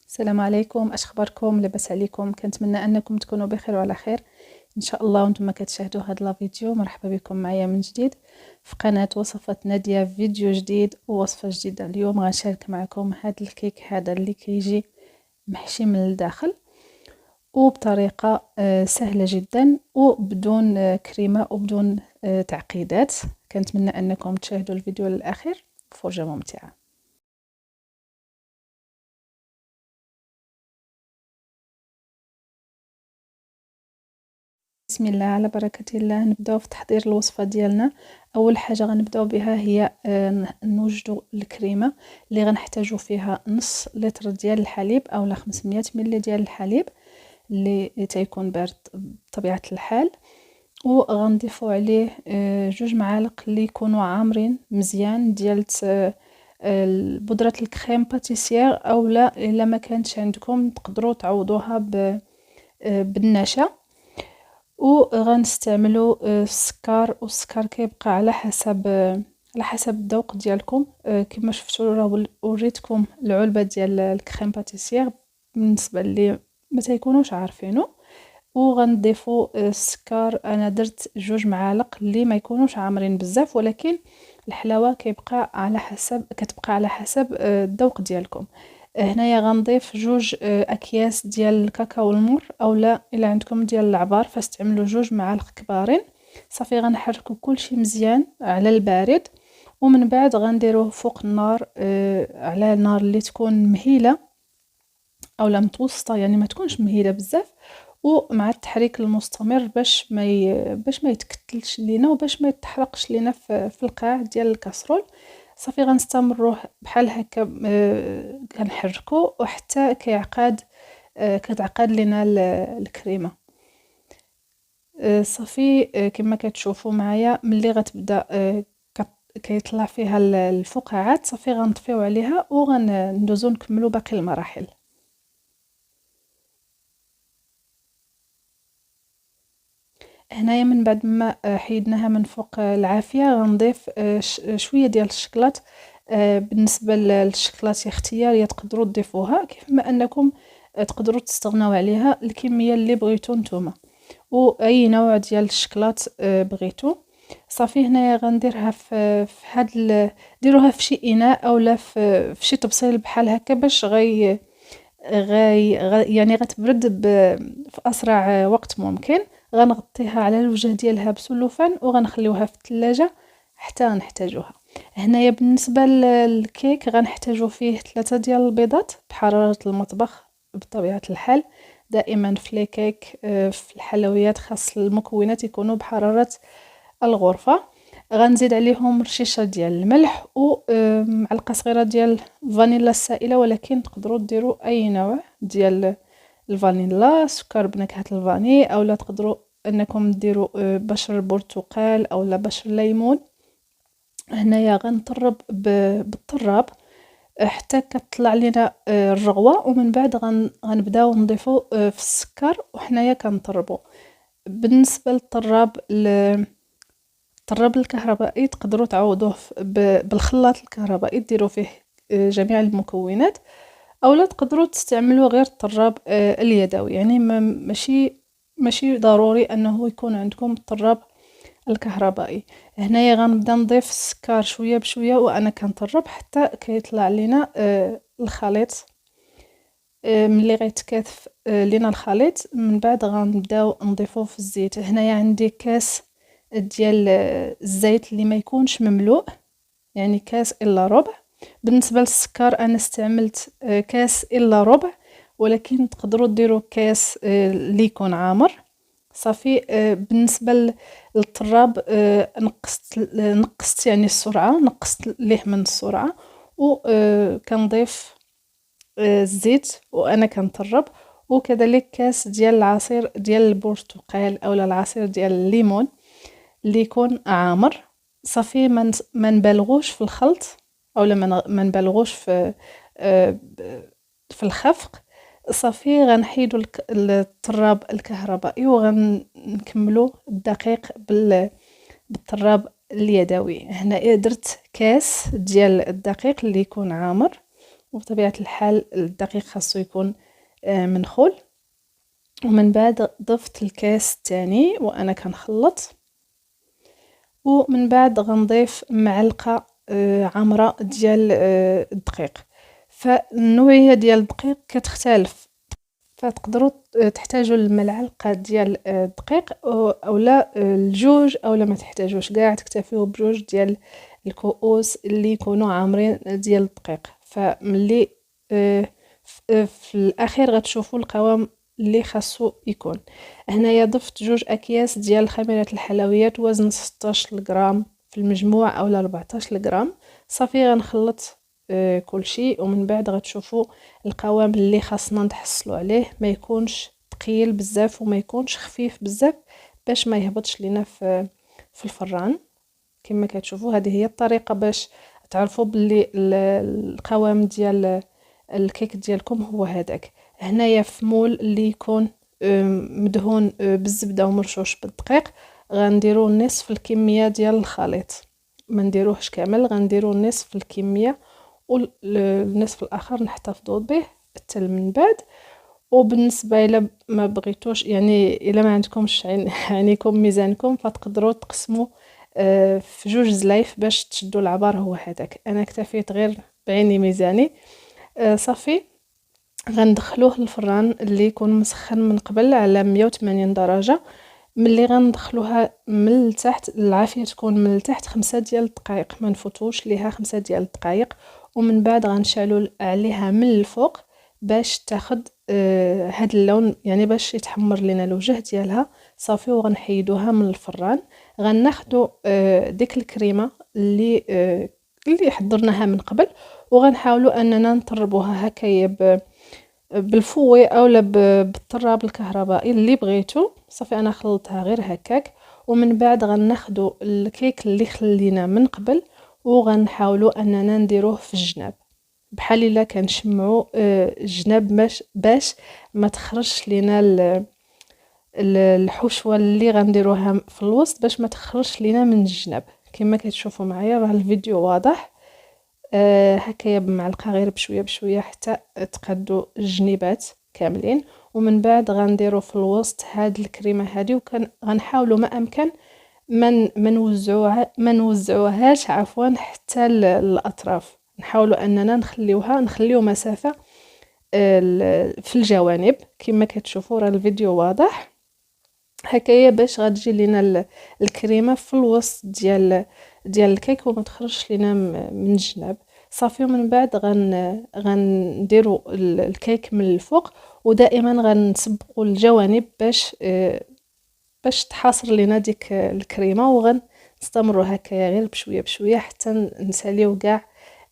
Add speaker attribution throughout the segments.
Speaker 1: السلام عليكم، اش اخباركم؟ لاباس عليكم؟ كنتمنى انكم تكونوا بخير وعلى خير ان شاء الله. وانتم كتشاهدوا هذا لا فيديو، مرحبا بكم معايا من جديد في قناه وصفات ناديه. فيديو جديد ووصفه جديده. اليوم غنشارك معكم هذا الكيك هذا اللي كيجي محشي من الداخل وبطريقه سهله جدا وبدون كريمه وبدون تعقيدات. كنتمنى انكم تشاهدوا الفيديو للاخير، فرجه ممتعه. بسم الله على بركة الله. نبداو في تحضير الوصفة ديالنا. اول حاجة غنبداو بها هي نوجدوا الكريمة اللي غنحتاجو فيها نص لتر ديال الحليب اولا 500 مل ديال الحليب اللي تيكون بارد بطبيعة الحال، وغنضيفوا عليه 2 معالق اللي يكونوا عامرين مزيان ديال بودرة الكريم باتيسير، اولا الا ما كانتش عندكم تقدروا تعوضوها بالنشا. وغنستعملوا السكر، والسكر كيبقى على حسب الذوق ديالكم. كما شفتوا راه وريتكم العلبه ديال الكريم باتيسير بالنسبه اللي ما تيكونوش عارفينه. وغنضيفوا السكر، انا درت 2 معالق اللي ما يكونوش عامرين بزاف، ولكن الحلاوه كتبقى على حسب الذوق ديالكم. هنايا غنضيف 2 اكياس ديال الكاكاو المر، اولا الا عندكم ديال العبار فاستعملوا 2 معالق كبارين. صافي غنحركوا كلشي مزيان على البارد، ومن بعد غنديروه فوق النار على نار اللي تكون مهيله اولا متوسطه، يعني ما تكونش مهيله بزاف، ومع التحريك المستمر باش ما يتكتلش لينا وباش ما يتحرقش لينا في القاع ديال الكاسرول. صافي غنستمروا بحال هكا كنحركوا وحتى كتعقد لينا الكريمه. صافي كما كتشوفوا معايا ملي غتبدا كيطلع فيها الفقاعات، صافي غنطفيو عليها وغندوزو نكملوا باقي المراحل. هنايا من بعد ما حيدناها من فوق العافيه غنضيف شويه ديال الشكلاط. بالنسبه للشكلاط اختياريه، تقدروا تضيفوها كيف ما انكم تقدروا تستغناو عليها الكميه اللي بغيتو نتوما، واي نوع ديال الشكلاط بغيتو. صافي هنايا غنديرها في ديروها في شي اناء اولا في شي طبسيل بحال هكا باش يعني غتبرد في اسرع وقت ممكن. غنغطيها على الوجه ديالها بسلوفان وغنخليوها في الثلاجه حتى نحتاجوها. هنايا بالنسبه للكيك غنحتاجو فيه 3 ديال البيضات بحراره المطبخ بطبيعه الحال. دائما في لي كيك في الحلويات خاص المكونات يكونوا بحراره الغرفه. غنزيد عليهم رشيشه ديال الملح ومعلقه صغيره ديال الفانيلا السائله، ولكن تقدروا ديروا اي نوع ديال الفانيلا، سكر بنكهه الفاني، اولا تقدروا انكم ديروا بشر البرتقال اولا بشر الليمون. هنايا غنطرب بالطراب حتى كتطلع لنا الرغوه، ومن بعد غنبداو نضيفوا في السكر وحنايا كنطربوا. بالنسبه للطراب الطراب الكهربائي تقدروا تعوضوه بالخلاط الكهربائي، ديروا فيه جميع المكونات، اولا تقدروا تستعملوا غير الطراب اليدوي، يعني ماشي ضروري انه يكون عندكم الطراب الكهربائي. هنايا غنبدا نضيف السكر شويه بشويه وانا كنطرب حتى كيطلع لينا الخليط. ملي غيتكاثف لينا الخليط من بعد غنبداو نضيفوه في الزيت. هنايا عندي كاس ديال الزيت اللي ما يكونش مملوء، يعني كاس الا ربع. بالنسبه للسكر انا استعملت كاس الا ربع، ولكن تقدروا ديروا كاس اللي يكون عامر. صافي بالنسبه للطراب نقصت يعني السرعه، نقصت ليه من السرعه، وكنضيف الزيت وانا كنطرب، وكذلك كاس ديال العصير ديال البرتقال اولا العصير ديال الليمون اللي يكون عامر. صافي ما نبالغوش في الخلط اولا ما نبالغوش في الخفق. صافي غنحيدوا الطراب الكهربائي وغنكملوا الدقيق بالطراب اليدوي. هنا درت كاس ديال الدقيق اللي يكون عامر، وبطبيعة الحال الدقيق خاصو يكون منخول. ومن بعد ضفت الكاس الثاني وانا كنخلط، ومن بعد غنضيف معلقه عامره ديال الدقيق. فالنوعيه ديال الدقيق كتختلف، فتقدروا تحتاجوا الملعقه ديال الدقيق اولا الجوج، اولا ما تحتاجوش كاع، تكتفيو بجوج ديال الكؤوس اللي يكونوا عامرين ديال الدقيق. فملي في الاخير غتشوفوا القوام اللي خاصو يكون. هنايا ضفت 2 اكياس ديال خميره الحلويات وزن 16 غرام في المجموع اولا 14 غرام. صافي غنخلط كلشي، ومن بعد غتشوفوا القوام اللي خاصنا نتحصلوا عليه، ما يكونش ثقيل بزاف وما يكونش خفيف بزاف باش ما يهبطش لينا في الفران. كما كتشوفوا هذه هي الطريقه باش تعرفوا باللي القوام ديال الكيك ديالكم هو هذاك. هنايا في مول اللي يكون مدهون بالزبده ومرشوش بالدقيق، غنديروا نصف الكميه ديال الخليط، ما نديروهش كامل، غنديروا نصف الكميه والنصف الاخر نحتفظوا به حتى من بعد. وبالنسبه الى ما بغيتوش، يعني الا ما عندكمش عينيكم ميزانكم، فتقدروا تقسموا في 2 زلايف باش تشدوا العبار هو هذاك. انا اكتفيت غير بعيني ميزاني. صافي غندخلوه للفران اللي يكون مسخن من قبل على 180 درجه. ملي غندخلوها من التحت، العافيه تكون من التحت 5 ديال الدقائق، ما نفوتوش ليها 5 ديال الدقائق. ومن بعد غنشعلوا عليها من الفوق باش تاخد هاد اللون، يعني باش يتحمر لنا الوجه ديالها. صافي وغنحيدوها من الفران. غناخدو ديك الكريمه اللي حضرناها من قبل، وغنحاولوا اننا نطربوها هكايا بالفوي اولا بالطراب الكهربائي اللي بغيتو. صافي انا خلطتها غير هكاك. ومن بعد غناخدو الكيك اللي خلينا من قبل وغنحاولوا اننا نديروه في الجناب، بحال الا كنشمعوا الجناب باش ما تخرجش لينا الحشوه اللي غنديروها في الوسط، باش ما تخرجش لينا من الجناب. كما كتشوفوا معايا راه الفيديو واضح. هكايا بمعلقه غير بشويه بشويه حتى تقادوا الجنيبات كاملين. ومن بعد غنديروا في الوسط هاد الكريمه هذه، غنحاولوا ما امكن ما نوزعوهاش عفوا حتى الاطراف. نحاولوا اننا نخليو مسافه في الجوانب. كما كتشوفوا راه الفيديو واضح هكايا باش غتجي لينا الكريمه في الوسط ديال الكيك وما تخرجش لينا من الجناب. صافي ومن بعد غنديروا الكيك من الفوق، ودائما غنسبقوا الجوانب باش تحاصر لينا ديك الكريمه. وغنستمروا هكايا غير بشويه بشويه حتى نساليو كاع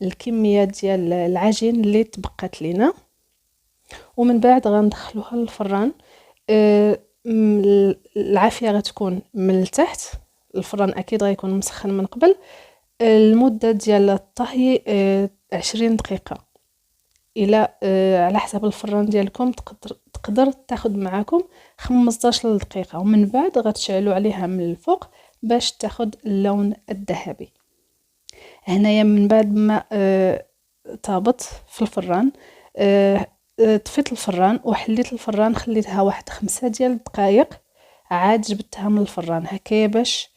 Speaker 1: الكميه ديال العجين اللي تبقات لينا. ومن بعد غندخلوها للفران. العافيه غتكون من التحت، الفران اكيد غيكون مسخن من قبل. المده ديال الطهي 20 دقيقه، الى على حسب الفران ديالكم تقدر تاخد معاكم 15 دقيقه. ومن بعد غتشعلوا عليها من الفوق باش تاخد اللون الذهبي. هنايا من بعد ما طابت في الفران، طفيت الفران وحليت الفران، خليتها واحد 5 ديال الدقائق، عاد جبتها من الفران هكايا باش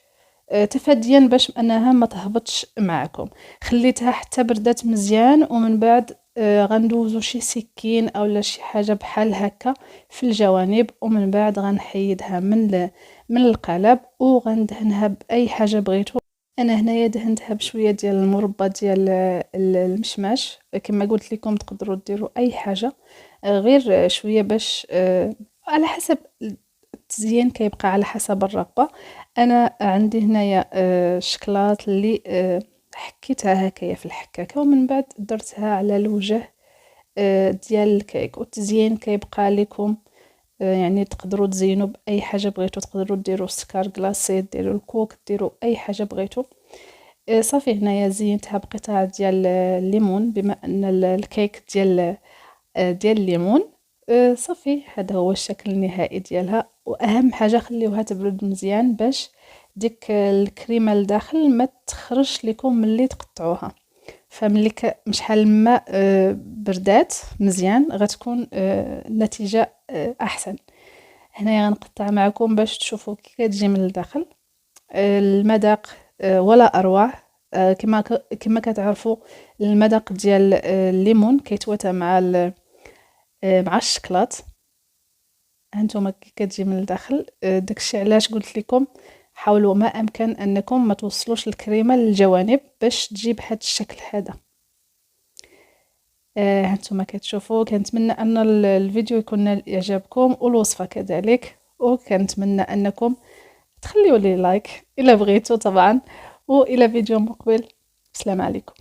Speaker 1: تفاديا باش انها ما تهبطش معكم. خليتها حتى بردات مزيان، ومن بعد غندوزو شي سكين اولا شي حاجه بحال هكا في الجوانب. ومن بعد غنحيدها من القالب وغندهنها باي حاجه بغيتو. انا هنايا دهنتها بشويه ديال المربى ديال المشماش. كما قلت لكم تقدروا ديروا اي حاجه، غير شويه باش على حسب التزيين، كيبقى على حسب الرغبه. انا عندي هنايا الشكلاط اللي حكيتها هكايا في الحكاكه، ومن بعد درتها على الوجه ديال الكيك. والتزيين كيبقى لكم، يعني تقدروا تزينوا باي حاجه بغيتو، تقدروا ديروا السكر كلاصي، ديروا الكوك، ديروا اي حاجه بغيتو. صافي هنايا زينتها بقطع ديال الليمون، بما ان الكيك ديال الليمون. صافي هذا هو الشكل النهائي ديالها. واهم حاجه خليوها تبرد مزيان باش ديك الكريمه لداخل ما تخرجش لكم ملي تقطعوها. فملي شحال الماء بردات مزيان غتكون النتيجه احسن. هنايا غنقطع معكم باش تشوفوا كي كتجي من الداخل. المذاق ولا اروع. كما كتعرفوا المذاق ديال الليمون كيتواتى مع الشكلاط. هانتوما كي كتجي من الداخل. داكشي علاش قلت لكم حاولوا ما امكن انكم ما توصلوش الكريمه للجوانب باش تجيب هذا الشكل هذا. هانتوما كتشوفوا. كنتمنى ان الفيديو يكون نال اعجابكم والوصفه كذلك، وكنتمنى انكم تخليوا لي لايك الا بغيتوا طبعا، والى فيديو مقبل. السلام عليكم.